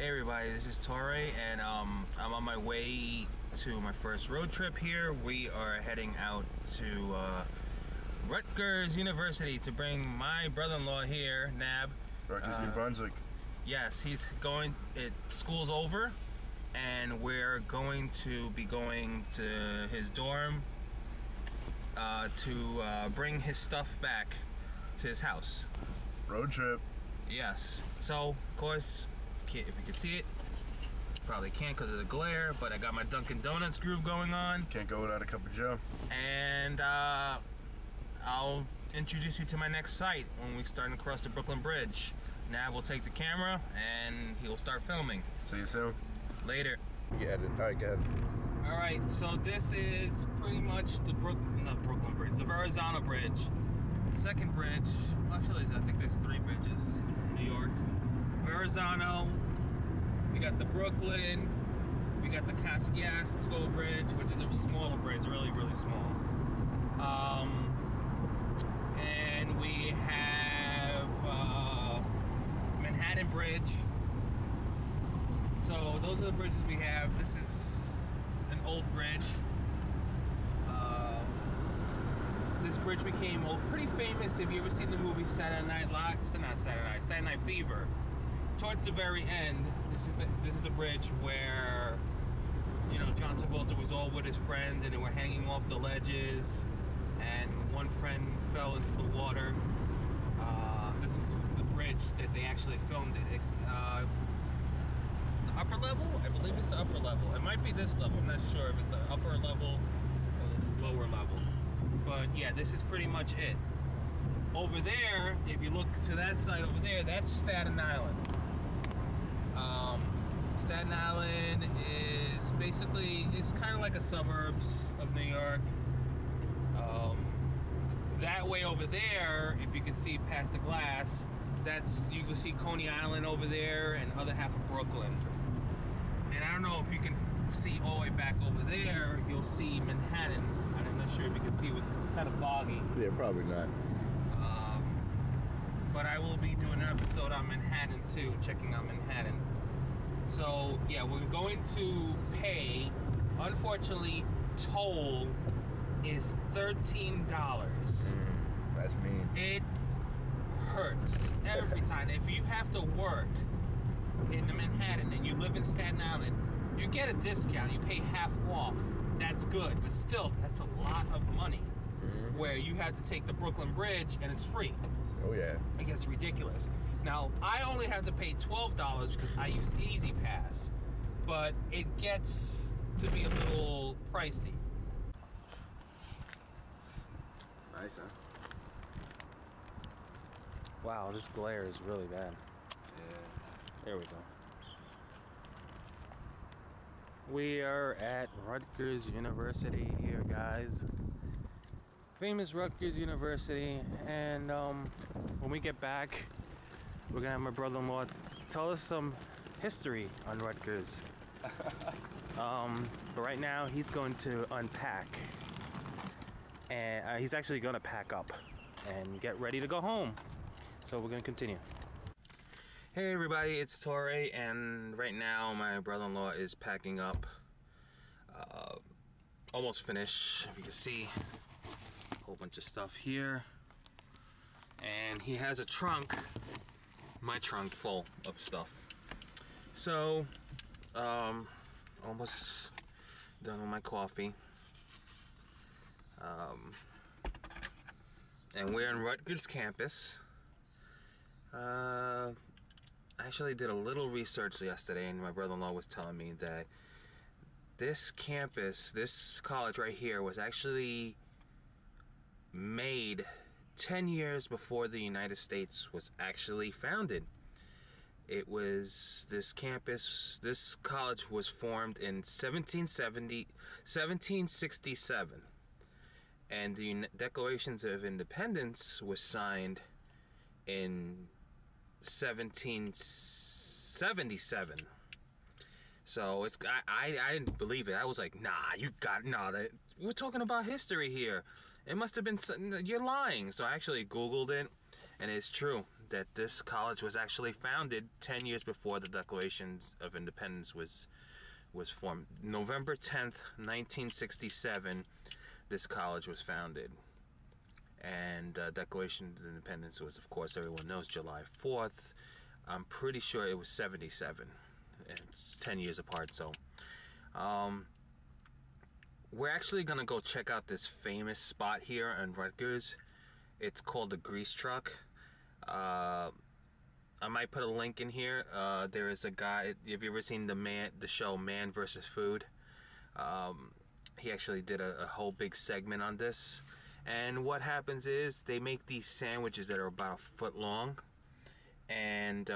Hey everybody, this is Torre, and I'm on my way to my first road trip here. We are heading out to Rutgers University to bring my brother-in-law here, Nab. Rutgers, New Brunswick. Yes, school's over, and we're going to be going to his dorm to bring his stuff back to his house. Road trip. Yes. So, of course, if you can see it, probably can't because of the glare, but I got my Dunkin' Donuts groove going on. Can't go without a cup of Joe. And I'll introduce you to my next site when we start to cross the Brooklyn Bridge. Nab will take the camera and he'll start filming. See you soon. Later. Yeah, alright, go ahead. Alright, so this is pretty much the Brooklyn Bridge, the Verrazano Bridge. Second bridge, actually I think there's 3 bridges in New York. Verrazano, we got the Brooklyn, we got the Kosciuszko Bridge, which is a smaller bridge, really, really small. And we have Manhattan Bridge. So those are the bridges we have. This is an old bridge. This bridge became pretty famous. If you ever seen the movie Saturday Night Fever, towards the very end, this is the bridge where, you know, John Travolta was all with his friends and they were hanging off the ledges, and one friend fell into the water. This is the bridge that they actually filmed it. It's the upper level? I believe it's the upper level. It might be this level. I'm not sure if it's the upper level or the lower level. But yeah, this is pretty much it. Over there, if you look to that side over there, that's Staten Island. Staten Island is basically, it's kind of like a suburbs of New York. That way over there, if you can see past the glass, you can see Coney Island over there and other half of Brooklyn. And I don't know if you can see all the way back over there, you'll see Manhattan. I'm not sure if you can see it, it's kind of foggy. Yeah, probably not. But I will be doing an episode on Manhattan too, checking out Manhattan. So yeah, we're going to pay, unfortunately, toll is $13. That's mean. It hurts every time. If you have to work in the Manhattan and you live in Staten Island, you get a discount, you pay half off. That's good, but still, that's a lot of money. Where you have to take the Brooklyn Bridge and it's free. Oh yeah. It gets ridiculous. Now, I only have to pay $12 because I use Easy Pass, but it gets to be a little pricey. Nice, huh? Wow, this glare is really bad. Yeah. There we go. We are at Rutgers University here, guys. Famous Rutgers University, and when we get back, we're gonna have my brother-in-law tell us some history on Rutgers. But right now, he's going to unpack, and he's actually gonna pack up and get ready to go home. So we're gonna continue. Hey everybody, it's Torre, and right now my brother-in-law is packing up. Almost finished, if you can see. A whole bunch of stuff here. And he has a trunk, my trunk, full of stuff. So, almost done with my coffee. And we're on Rutgers campus. I actually did a little research yesterday, and my brother-in-law was telling me that this campus, this college right here, was actually made 10 years before the United States was actually founded. It was, this college was formed in 1767, and the Declarations of Independence was signed in 1777. So it's, I didn't believe it. I was like, nah, we're talking about history here. It must have been something, you're lying. So I actually Googled it, and it's true. that this college was actually founded 10 years before the Declaration of Independence was formed. November 10th, 1967, this college was founded. And Declaration of Independence was, of course, everyone knows, July 4th. I'm pretty sure it was 77. It's 10 years apart, so we're actually gonna go check out this famous spot here in Rutgers. It's called the Grease Truck. I might put a link in here. There is a guy. Have you ever seen the show Man vs. Food? He actually did a whole big segment on this. And what happens is they make these sandwiches that are about a foot long, and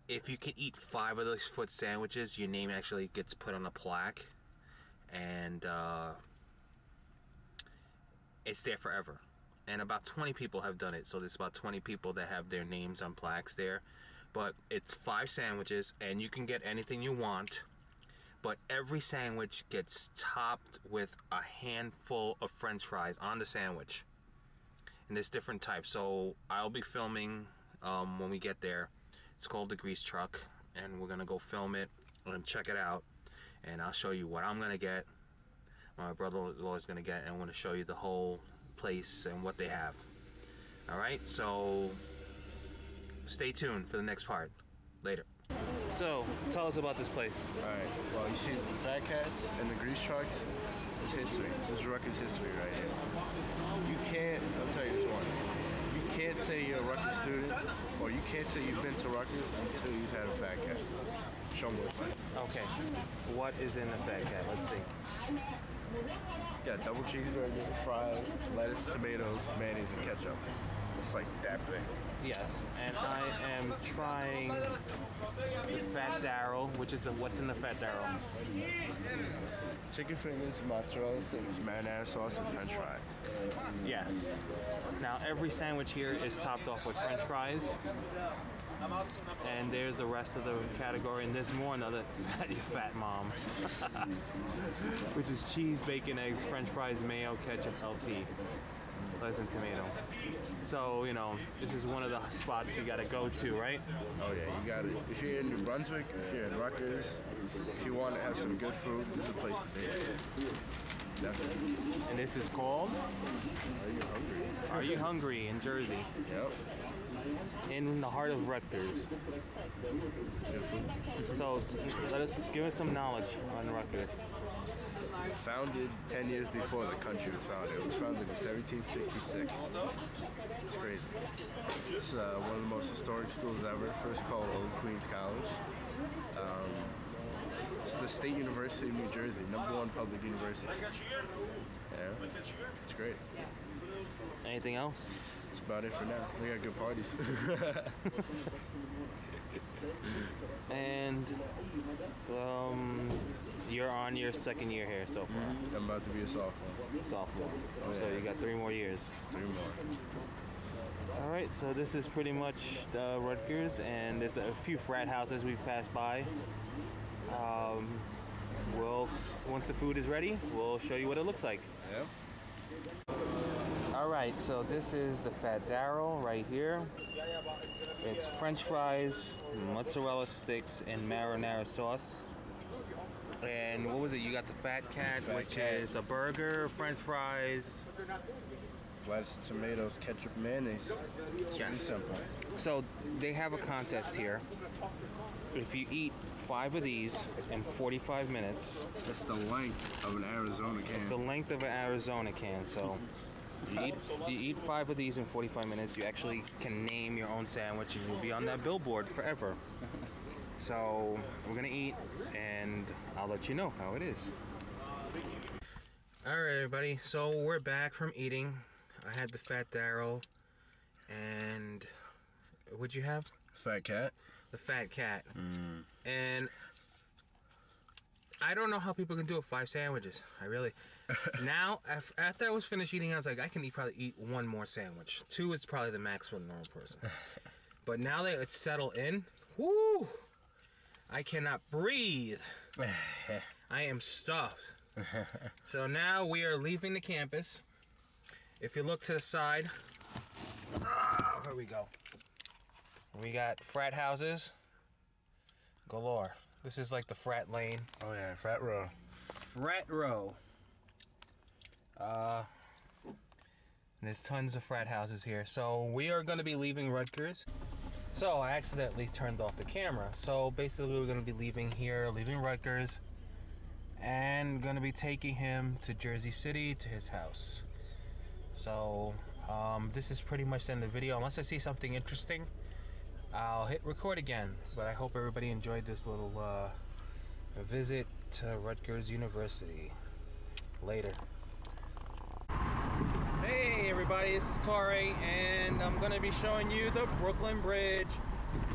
if you can eat 5 of those foot sandwiches, your name actually gets put on a plaque, and it's there forever. And about 20 people have done it, so there's about 20 people that have their names on plaques there. But it's 5 sandwiches, and you can get anything you want, but every sandwich gets topped with a handful of French fries on the sandwich. And there's different types, so I'll be filming when we get there. It's called the Grease Truck, and we're gonna go film it and check it out, and I'll show you what I'm gonna get, my brother-in-law is gonna get, and I'm gonna show you the whole place and what they have. Alright, so stay tuned for the next part. Later. So, tell us about this place. Alright, well, you see the Fat Cats and the Grease Trucks? It's history. This is Rutgers history right here. You can't, I'll tell you this once, you can't say you're a Rutgers student, or you can't say you've been to Rutgers until you've had a Fat Cat. Show them what it's like. Okay, what is in the Fat Cat? Let's see. Got double cheeseburger, fries, lettuce, tomatoes, mayonnaise, and ketchup. It's like that big. Yes, and I am trying the Fat Darrell, which is what's in the Fat Darrell? Chicken fingers, mozzarella sticks, marinara sauce, and French fries. Yes. Now every sandwich here is topped off with French fries. And there's the rest of the category, and there's more another fat mom, which is cheese, bacon, eggs, French fries, mayo, ketchup, LT, lettuce, and tomato. So, you know, this is one of the spots you gotta go to, right? Oh yeah, you got it. If you're in New Brunswick, if you're in Rutgers, if you want to have some good food, this is a place to be. Definitely. And this is called? Are You Hungry? Are You Hungry in Jersey? Yep. In the heart of Rutgers. Good food. So give us some knowledge on Rutgers. Founded 10 years before the country was founded. It was founded in 1766. It's crazy. It's one of the most historic schools ever. First called Old Queens College. It's the State University of New Jersey, #1 public university. Yeah, it's great. Anything else? That's about it for now. We got good parties. And you're on your 2nd year here so far. I'm about to be a sophomore. Sophomore. Oh, yeah. So you got 3 more years. 3 more. All right, so this is pretty much Rutgers, and there's a few frat houses we passed by. Once the food is ready, we'll show you what it looks like. Yep. All right, so this is the Fat Darrell right here. It's French fries, mozzarella sticks, and marinara sauce. And what was it? You got the Fat Cat, which is a burger, French fries. Lettuce, tomatoes, ketchup, mayonnaise. It's really simple. So they have a contest here. If you eat 5 of these in 45 minutes. That's the length of an Arizona can. It's the length of an Arizona can, so you eat 5 of these in 45 minutes, you actually can name your own sandwich and you'll be on that billboard forever. So we're gonna eat and I'll let you know how it is. Alright everybody, so we're back from eating. I had the Fat Darrell, and what'd you have? Fat Cat. The Fat Cat. And I don't know how people can do it 5 sandwiches. I really. Now, after I was finished eating, I was like, I can probably eat 1 more sandwich. 2 is probably the max for a normal person. But now that it's settled in, whoo! I cannot breathe. I am stuffed. So now we are leaving the campus. If you look to the side, Here we go. We got frat houses galore. This is like the frat lane. Oh yeah, frat row. Frat row. There's tons of frat houses here. So we are going to be leaving Rutgers. So I accidentally turned off the camera. So basically we're going to be leaving here, leaving Rutgers, and going to be taking him to Jersey City to his house. So this is pretty much the end of the video. Unless I see something interesting, I'll hit record again. But I hope everybody enjoyed this little visit to Rutgers University. Later. Hey everybody, this is Torre, and I'm going to be showing you the Brooklyn Bridge.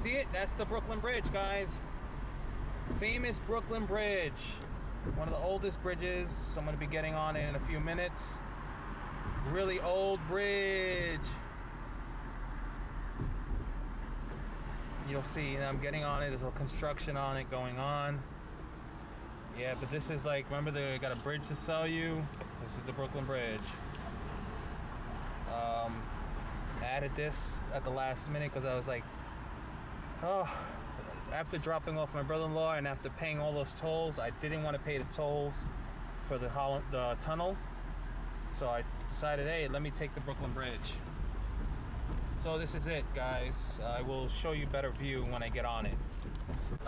See it? That's the Brooklyn Bridge, guys. Famous Brooklyn Bridge. One of the oldest bridges. I'm going to be getting on it in a few minutes. Really old bridge. You'll see I'm getting on it. There's a construction on it going on. Yeah, but this is like, remember they got a bridge to sell you? This is the Brooklyn Bridge. Added this at the last minute because I was like, oh, after dropping off my brother-in-law and after paying all those tolls, I didn't want to pay the tolls for the tunnel. So I decided, hey, let me take the Brooklyn Bridge. So this is it, guys. I will show you better view when I get on it.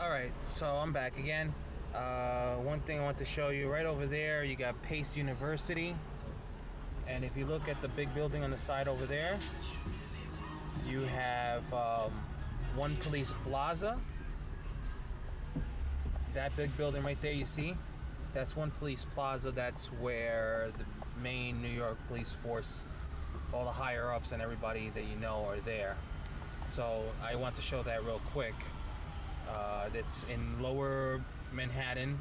All right, so I'm back again. One thing I want to show you, right over there, you got Pace University. And if you look at the big building on the side over there, you have One Police Plaza. That big building right there, you see? That's One Police Plaza. That's where the main New York police force, all the higher ups and everybody that you know are there. So I want to show that real quick. That's in Lower Manhattan,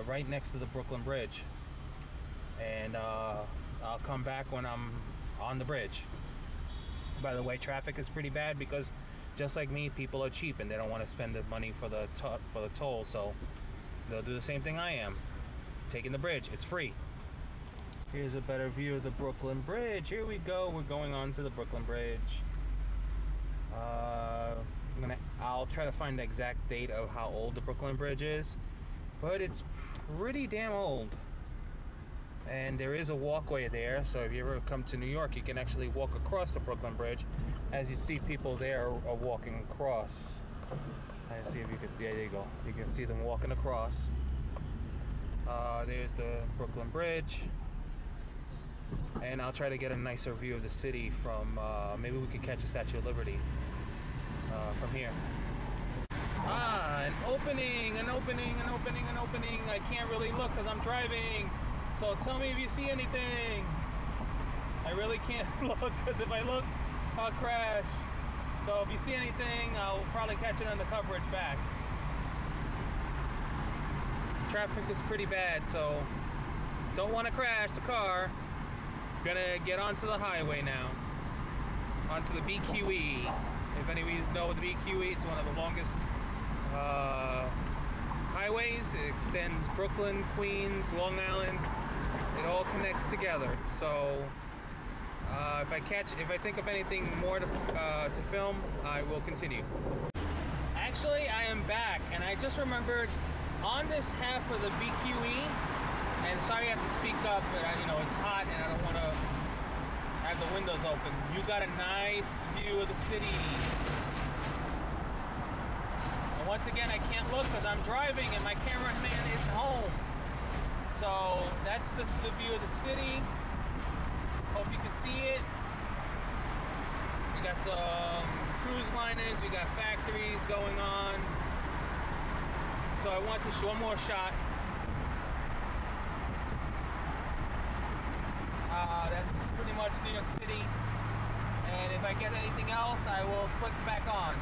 right next to the Brooklyn Bridge. And I'll come back when I'm on the bridge. By the way, traffic is pretty bad because just like me, people are cheap and they don't want to spend the money for the toll, so they'll do the same thing I am, taking the bridge. It's free. Here's a better view of the Brooklyn Bridge. Here we go. We're going on to the Brooklyn Bridge. I'll try to find the exact date of how old the Brooklyn Bridge is, but it's pretty damn old. And there is a walkway there, so if you ever come to New York, you can actually walk across the Brooklyn Bridge. As you see, people there are walking across. Let's see if you can see. There you go. You can see them walking across. There's the Brooklyn Bridge. And I'll try to get a nicer view of the city from, maybe we could catch the Statue of Liberty from here. An opening. I can't really look because I'm driving. So tell me if you see anything. I really can't look because if I look, I'll crash. So if you see anything, I'll probably catch it on the coverage back. Traffic is pretty bad, so don't want to crash the car. Gonna get onto the highway now. Onto the BQE. If any of you know the BQE, it's one of the longest highways. It extends Brooklyn, Queens, Long Island. It all connects together. So if I think of anything more to film, I will continue. Actually, I am back, and I just remembered on this half of the BQE, and sorry I have to speak up, but it's hot and I don't want to have the windows open. You got a nice view of the city. And once again, I can't look because I'm driving and my cameraman is home. So that's the view of the city. Hope you can see it. We got some cruise liners, we got factories going on. So I want to show one more shot. That's pretty much New York City. And if I get anything else, I will click back on.